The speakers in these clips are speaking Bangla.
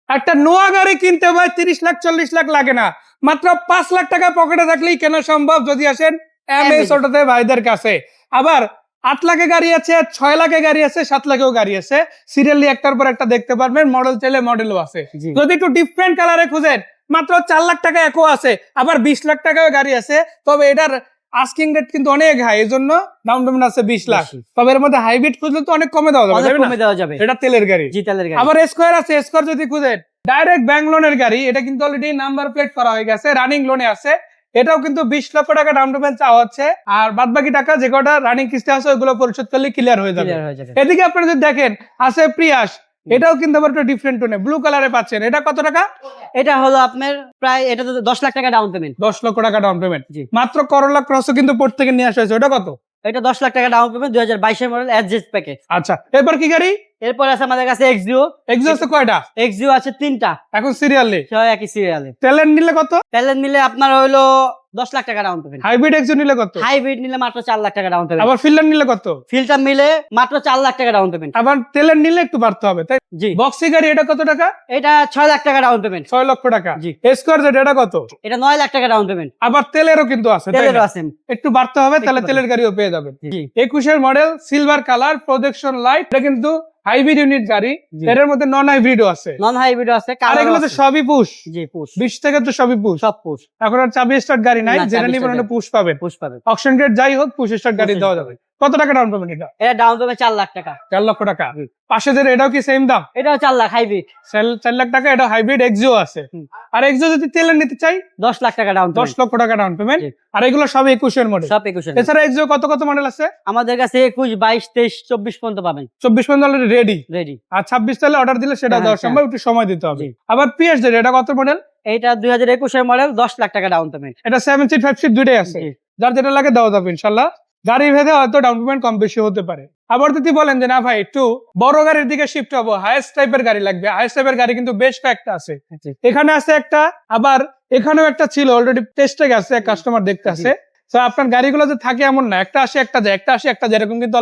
একটা নোয়া গাড়ি কিনতে ভাই 30 লাখ 40 লাখ লাগে না, মাত্র 5 লাখ টাকা পকেটে থাকলেই কেনা সম্ভব যদি আসেন এমএস অটোতে ভাইদের কাছে। আবার 8 লাখে গাড়ি আছে, 6 লাখে গাড়ি আছে, 7 লাখেও গাড়ি আছে, সিরিয়ালি একটার পর একটা দেখতে পারবেন। মডেল চাইলে মডেলও আছে। যদি একটু ডিফারেন্ট কালারে খুঁজেন মাত্র 4 লাখ টাকা একও আছে, আবার 20 লাখ টাকাও গাড়ি আছে। তবে এটার আস্কিং রেট কিন্তু অনেক হাই, এই জন্য ডাউন পেমেন্ট আছে 20 লাখ। তবে এর মধ্যে হাইব্রিড খুঁজলে তো অনেক কমে দেওয়া যাবে, এটা তেলের গাড়ি। আবার স্কোয়ার আছে, স্কোয়ার যদি খুঁজেন ডাইরেক্ট ব্যাংক লোনের গাড়ি, এটা কিন্তু অলরেডি নাম্বার প্লেট করা হয়ে গেছে, রানিং লোনে আছে। এটাও কিন্তু 20 লক্ষ টাকা ডাউন পেমেন্ট চাওয়া হচ্ছে, আর বাদ বাকি টাকা যে কটা রানিং কিস্তি আছে ওইগুলো পরিশোধ করলে ক্লিয়ার হয়ে যাবে। এদিকে আপনারা যদি দেখেন আছে প্রিয়াস, এটাও কিন্তু আবার একটু ডিফারেন্ট টোনে ব্লু কালারে পাচ্ছেন। এটা কত টাকা? এটা হলো আপনার প্রায় এটা তো 10 লাখ টাকা ডাউন পেমেন্ট। 10 লক্ষ টাকা ডাউন পেমেন্ট, মাত্র করোলা ক্রসও কিন্তু পোর্ট থেকে নিয়ে আসা হয়েছে। ওটা কত? এটা 10 লাখ টাকা ডাউন পেমেন্ট, 2022 এর মডেল এসজেস প্যাকেজ। আচ্ছা, এরপর কি গাড়ি? এরপর আছে আমাদের কাছে এক্সিও। এক্সিও আছে কয়টা? এক্সিও আছে 3টা, এখন সিরিয়ালে, সব একই সিরিয়ালে। তেলের নিলে কত? তেলের নিলে আপনার হলো 10 লাখ টাকা ডাউন পেমেন্ট। হাইব্রিড এক্সিও নিলে কত? হাইব্রিড নিলে মাত্র 4 লাখ টাকা ডাউন পেমেন্ট। আবার ফিল্টার নিলে কত? ফিল্টার মিলে মাত্র 4 লাখ টাকা ডাউন পেমেন্ট। আবার তেলের নিলে একটু বাড়তে হবে, তাই? জি। বক্সি গাড়ি এটা কত টাকা? এটা 6 লাখ টাকা ডাউন পেমেন্ট। 6 লক্ষ টাকা। জি। স্কোয়ার জেড এটা কত? এটা 9 লাখ টাকা ডাউন পেমেন্ট। আবার তেলেরও কিন্তু আছে, তেলেরও আছে, একটু বাড়তে হবে, তাহলে তেলের গাড়িও পেয়ে যাবেন। জি। 21 এর model, silver colour, projection light. এটা কিন্তু হাইব্রিড ইউনিট গাড়ি, এর মধ্যে নন হাইব্রিডও আছে, নন হাইব্রিড আছে, আর এগুলো তো সবই পুশ। জি, পুশ। 20 থেকে তো সবই পুশ, সব পুশ। এখন আর চাবি স্টার্ট গাড়ি নাই, যেটা নিবেন ওটা পুশ পাবেন। পুশ পাবেন, অকশন গ্রেড যাই হোক, পুশ স্টার্ট গাড়ি দেওয়া যাবে। কত টাকা ডাউন পেমেন্ট এটা? এটা ডাউন পেমেন্ট 4 লাখ টাকা। 4 লক্ষ টাকা। পাশে যে এটাও কি সেম দাম? এটাও 4 লাখ হাইব্রিড। 4 লাখ টাকা। এটা হাইব্রিড এক্সিও আছে। আর এক্সিও যদি তেলের নিতে চাই 10 লাখ টাকা ডাউন পেমেন্ট। 10 লক্ষ টাকা ডাউন পেমেন্ট। আর এগুলো সব 21 এর মডেল। সব 21 এর। এছাড়া এক্সিও কত কত মডেল আছে আমাদের কাছে? 21, 22, 23, 24 পর্যন্ত পাবেন। 24 পর্যন্ত অলরেডি রেডি। আর 26 তাহলে অর্ডার দিলে সেটা দেওয়ার সম্ভব, একটু সময় দিতে হবে। আবার পিএস যেটা, এটা কত মডেল? এটা 2021 এর মডেল, 10 লাখ টাকা ডাউন পেমেন্ট। এটা 7 সিট 5 সিট দুইটাই আছে, যার যেটা লাগে দেওয়া যাবে ইনশাআল্লাহ। গাড়ি ভেদে হয়তো ডাউন পেমেন্ট কম বেশি হতে পারে। আবার যদি বলেন যে না ভাই একটু বড় গাড়ির দিকে শিফট হবো, হাইয়েস্ট টাইপের গাড়ি লাগবে, হাইয়েস্ট টাইপের গাড়ি কিন্তু বেশ কয়েকটা আছে। এখানে আছে একটা, আবার এখানেও একটা ছিল, অলরেডি টেস্টে গেছে, কাস্টমার দেখতে আছে। তো আপনার গাড়িগুলো যে থাকে এমন না, একটা আসে একটা যায়, একটা আসে একটা যায়, এরকম কিন্তু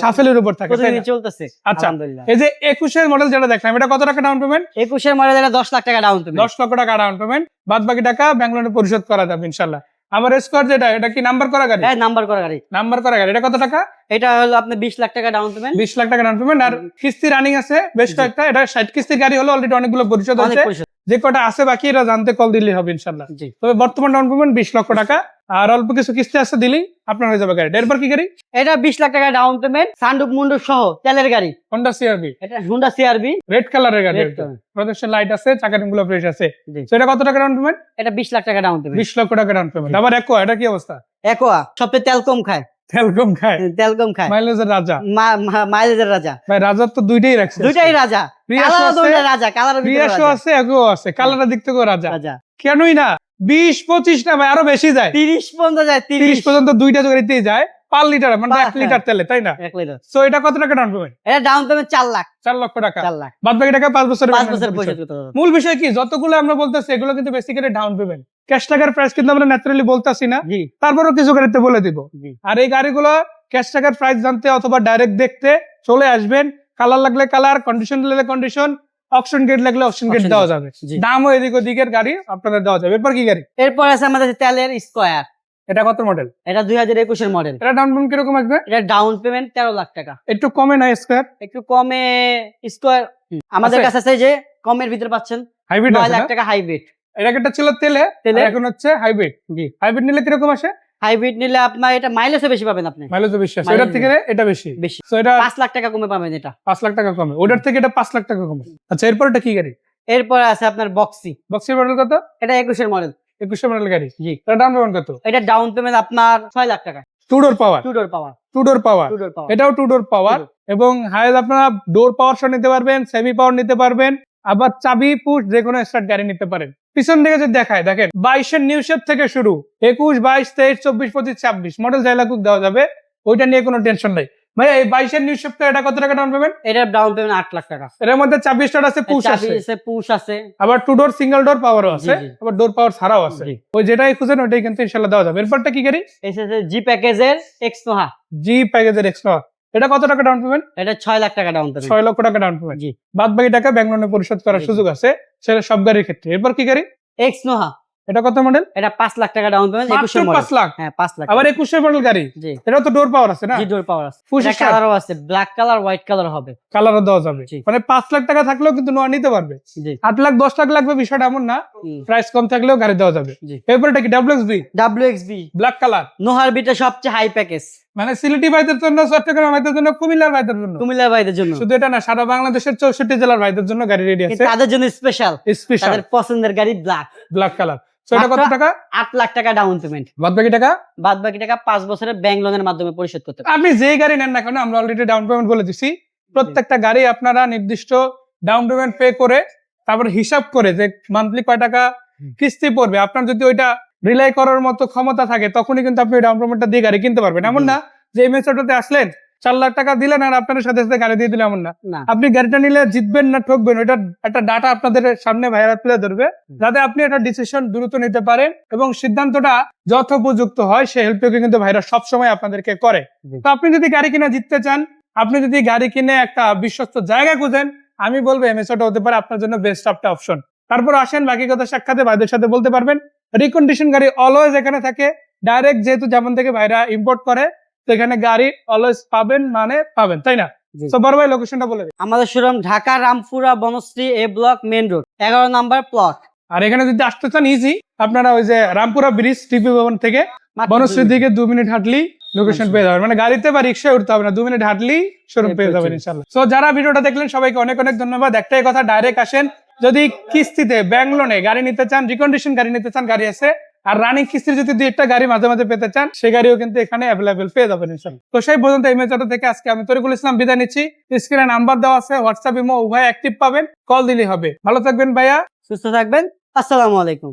সাফেলের উপর থাকে, চলতেছে। আচ্ছা, এই যে 21 এর মডেল যেটা দেখলাম, এটা কত টাকা ডাউন পেমেন্ট? 21 এর মডেল, এটা 10 লাখ টাকা ডাউন পেমেন্ট। 10 লক্ষ টাকা ডাউন পেমেন্ট, বাদ বাকি টাকা ব্যাংক লোনে পরিশোধ করা যাবে ইনশাআল্লাহ। আবার স্কোয়ার যেটা, এটা কি নাম্বার করা গাড়ি? হ্যাঁ, নাম্বার করা গাড়ি। নাম্বার করা গাড়ি, এটা কত টাকা? এটা হলো আপনি 20 লাখ টাকা ডাউন পেমেন্ট। 20 লাখ টাকা ডাউন পেমেন্ট, আর কিস্তি রানিং আছে বেশ কয়েকটা। এটা 60 কিস্তির গাড়ি হলো, অলরেডি অনেকগুলো পরিশোধ হয়েছে, যে কটা আছে বাকি এটা জানতে কল দিলেই হবে ইনশাআল্লাহ। তবে বর্তমান ডাউন পেমেন্ট 20 লক্ষ টাকা, আর অল্প কিছু কিস্তি আছে দিলেই আপনার হয়ে যাবে গাড়ি। এরপর কি গাড়ি? এটা 20 লাখ টাকা ডাউন পেমেন্ট, সানরুফ মুন্ডুপ সহ তেলের গাড়ি, হোন্ডা সিআরভি। এটা হোন্ডা সিআরভি, রেড কালারের গাড়ি, প্রজেকশন লাইট আছে, চাকা রিমগুলো ফ্রেশ আছে। সেটা কত টাকা ডাউন পেমেন্ট? এটা 20 লাখ টাকা ডাউন পেমেন্ট। 20 লক্ষ টাকা ডাউন পেমেন্ট। আবার একোয়া, এটা কি অবস্থা? একোয়া সবচেয়ে তেল কম খায়, তেল কম খায়, মাইলেজের রাজা, মাইলেজের রাজা। ভাই রাজার তো দুইটাই রাখছে, দুইটাই রাজা। রাজা কালার আছে, একোয়া আছে, কালারের দিক থেকেও রাজা। কেনই না 20-25 না ভাই, আরো বেশি যায়, 30 পর্যন্ত যায়। 30 পর্যন্ত দুইটা গাড়িতেই যায়, 5 লিটার মানে 1 লিটার তেলে, তাই না? 1 লিটার। সো এটা কত টাকা ডাউন পেমেন্ট? এটা ডাউন পেমেন্ট 4 লাখ। 4 লক্ষ টাকা। 4 লাখ, বাদ বাকি টাকা 5 বছর পরিশোধ করতে হবে। মূল বিষয় কি, যতগুলো আমরা বলতেছি এগুলো কিন্তু বেসিক্যালি ডাউন পেমেন্ট। ক্যাশ টাকার প্রাইস কিন্তু আমরা ন্যাচারালি বলতাছি না, তারপরও কিছু গাড়িতে বলে দিব। আর এই গাড়িগুলো ক্যাশ টাকার প্রাইস জানতে অথবা ডাইরেক্ট দেখতে চলে আসবেন। কালার লাগলে কালার, কন্ডিশন লাগলে কন্ডিশন, অকশন গেট লাগলে অকশন গেট দেওয়া যাবে। দামও এদিক ওদিকের গাড়ি আপনাদের দেওয়া যাবে। এরপর কি গাড়ি? এরপর আছে আমাদের তেলের স্কয়ার। এটা কত মডেল? এটা 2021 এর মডেল। এটা ডাউন পেমেন্ট কিরকম আসবে? এটা ডাউন পেমেন্ট 13 লাখ টাকা। একটু কমে না স্কয়ার? একটু কমে স্কয়ার আমাদের কাছে আছে, যে কমের ভিতরে পাচ্ছেন হাইব্রিড 9 লাখ টাকা হাইব্রিড। এটা একটা ছিল তেলে, এখন হচ্ছে হাইব্রিড। জি, হাইব্রিড নিলে কিরকম আসে? হাইব্রিড নিলে আপনার এটা মাইলেজও বেশি পাবেন, আপনি মাইলেজও বেশি আছে, এটার থেকে এটা বেশি। সো এটা 5 লাখ টাকা কমে পাবেন, এটা 5 লাখ টাকা কমে, ওটার থেকে এটা 5 লাখ টাকা কমে। আচ্ছা, এরপর এটা কি গাড়ি? এরপর আছে আপনার বক্সি। বক্সির মডেল কত? এটা 21 এর মডেল। 21 এর মডেল গাড়ি। জি, এটা ডাউন পেমেন্ট কত? এটা ডাউন পেমেন্ট আপনার 6 লাখ টাকা। টু ডোর পাওয়ার, এটাও টু ডোর পাওয়ার, এবং হাইয়েস্ট আপনারা ডোর পাওয়ার সহ নিতে পারবেন, সেমি পাওয়ার নিতে পারবেন, আবার চাবি পুশ যে কোনো স্টার্ট গাড়ি নিতে পারেন। পিছন দিকে যদি দেখায়, দেখেন 22 এর নিউ শেপ থেকে শুরু, 21, 22, 23, 24, 25, 26 মডেল যাই লাগুক দেওয়া যাবে, ওইটা নিয়ে কোনো টেনশন নাই। ভাই এই 22 এর নিউ শেপটা, এটা কত টাকা ডাউন পেমেন্ট? এটা ডাউন পেমেন্ট 8 লাখ টাকা। এর মধ্যে চাবি স্টার্ট আছে, পুশ আছে, আবার টু ডোর সিঙ্গেল ডোর পাওয়ারও আছে, আবার ডোর পাওয়ার ছাড়াও আছে। ওই যেটাই খুঁজেন ওইটাই কিন্তু ইনশাআল্লাহ দেওয়া যাবে। এরপরটা কি গাড়ি? এসেছে জি প্যাকেজের এক্স নোহা। জি প্যাকেজের এক্স নোহা, এটা কত টাকা ডাউন পেমেন্ট? এটা 6 লাখ টাকা ডাউন পেমেন্ট। 6 লক্ষ টাকা ডাউন পেমেন্ট। জি। বাদ বাকি টাকা ব্যাংক লোনে পরিশোধ করার জি, জি। সুযোগ আছে, সেটা সব গাড়ির ক্ষেত্রে। এরপর কি গাড়ি? এক্স নোহা, এটা কত মডেল? এটা 5 লাখ টাকা ডাউন পেমেন্ট, 21 মাত্র এর মডেল। 5 লাখ। হ্যাঁ 5 লাখ। আবার 21 এর মডেল গাড়ি। জি। এটাও তো ডোর পাওয়ার আছে না? জি, ডোর পাওয়ার আছে। Push এটা start। কালারও আছে, ব্ল্যাক কালার, হোয়াইট কালার হবে। কালারও দেওয়া যাবে। জি। মানে 5 লাখ টাকা থাকলেও কিন্তু নোয়া নিতে পারবে। জি। 8 লাখ 10 লাখ লাগবে বিষয়টা এমন না, হুম। প্রাইস কম থাকলেও গাড়ি দেওয়া যাবে। জি। এরপর এটা কি WXB WXB black colour, নোহার beta সবচেয়ে হাই প্যাকেজ, মানে সিলেটি ভাইদের জন্য, চট্টগ্রাম ভাইদের জন্য, কুমিল্লার ভাইদের জন্য। কুমিল্লা ভাইদের জন্য। শুধু এটা না, সারা বাংলাদেশের 64 জেলার ভাইদের জন্য গাড়ি রেডি আছে, কিন্তু তাদের জন্য স্পেশাল, স্পেশাল তাদের পছন্দের গাড়ি ব্ল্যাক। Black colour. সো এটা কত মাত্র টাকা? 8 লাখ টাকা ডাউন পেমেন্ট, বাদ বাকি টাকা বাদ বাকি টাকা 5 বছরের ব্যাংক লোনের মাধ্যমে পরিশোধ করতে পারবেন। আপনি যেই গাড়ি নেন না কেন, আমরা অলরেডি ডাউন পেমেন্ট বলে দিছি। প্রত্যেকটা গাড়ি আপনারা নির্দিষ্ট ডাউন পেমেন্ট পে করে, তারপর হিসাব করে যে মান্থলি কয় টাকা কিস্তি পড়বে, আপনার যদি ওইটা রিলাই করার মতো ক্ষমতা থাকে, তখনই কিন্তু আপনি ডাউন পেমেন্টটা দিয়ে গাড়ি কিনতে পারবেন। এমন না যে এই মেসোটাতে আসলেন 4 লাখ টাকা দিলেন আর আপনার সাথে সাথে গাড়ি দিয়ে দিলেন, এমন না। না, আপনি গাড়িটা নিলে জিতবেন না ঠকবেন, ওইটা একটা ডাটা আপনাদের সামনে ভাইরা তুলে ধরবে, যাতে আপনি একটা ডিসিশন দ্রুত নিতে পারেন এবং সিদ্ধান্তটা যথোপযুক্ত হয়। সেই হেল্পটুকু কিন্তু ভাইরা সবসময় আপনাদেরকে করে। জি। তো আপনি যদি গাড়ি কিনে জিততে চান, আপনি যদি গাড়ি কিনে একটা বিশ্বস্ত জায়গা খুঁজেন, আমি বলবো এমএসওটা হতে পারে আপনার জন্য বেস্ট একটা অপশন। তারপর আসেন বাকি কথা সাক্ষাতে ভাইদের সাথে বলতে পারবেন। রিকন্ডিশন গাড়ি অলওয়েজ এখানে থাকে, ডাইরেক্ট যেহেতু যেমন থেকে ভাইরা ইম্পোর্ট করে, তো এখানে গাড়ি অলওয়েজ পাবেন, মানে পাবেন, তাই না? জি। তো বড় ভাই লোকেশনটা বলে দিন। আমাদের showroom Dhaka Rampura Banasree A block main road 11 number plot. আর এখানে যদি আসতে চান ইজি, আপনারা ওই যে রামপুরা ব্রিজ টিপি ভবন থেকে মাত্র বনশ্রীর 2 মিনিট। দিকে 2 মিনিট হাঁটলি লোকেশন পেয়ে যাবেন, মানে গাড়িতে বা রিক্সায় উঠতে হবে না, 2 মিনিট হাঁটলি শোরুম পেয়ে যাবেন ইনশাআল্লাহ। সো যারা ভিডিওটা দেখলেন সবাইকে অনেক অনেক ধন্যবাদ। একটাই কথা, ডাইরেক্ট আসেন। যদি কিস্তিতে ব্যাংক লোনে গাড়ি নিতে চান, রিকন্ডিশন গাড়ি নিতে চান, গাড়ি আছে। আর রানিং কিস্তির যদি 2-1টা গাড়ি মাঝে মাঝে পেতে চান, সে গাড়িও কিন্তু এখানে অ্যাভেলেবেল পেয়ে যাবেন ইনশাআল্লাহ। তো সেই পর্যন্ত এই মেজাটা থেকে আজকে আমি তরিকুল ইসলাম বিদায় নিচ্ছি। স্ক্রিনে নাম্বার দেওয়া আছে, হোয়াটসঅ্যাপ ইমো উভয় অ্যাক্টিভ পাবেন, কল দিলেই হবে। ভালো থাকবেন ভাইয়া, সুস্থ থাকবেন। আসসালামু আলাইকুম।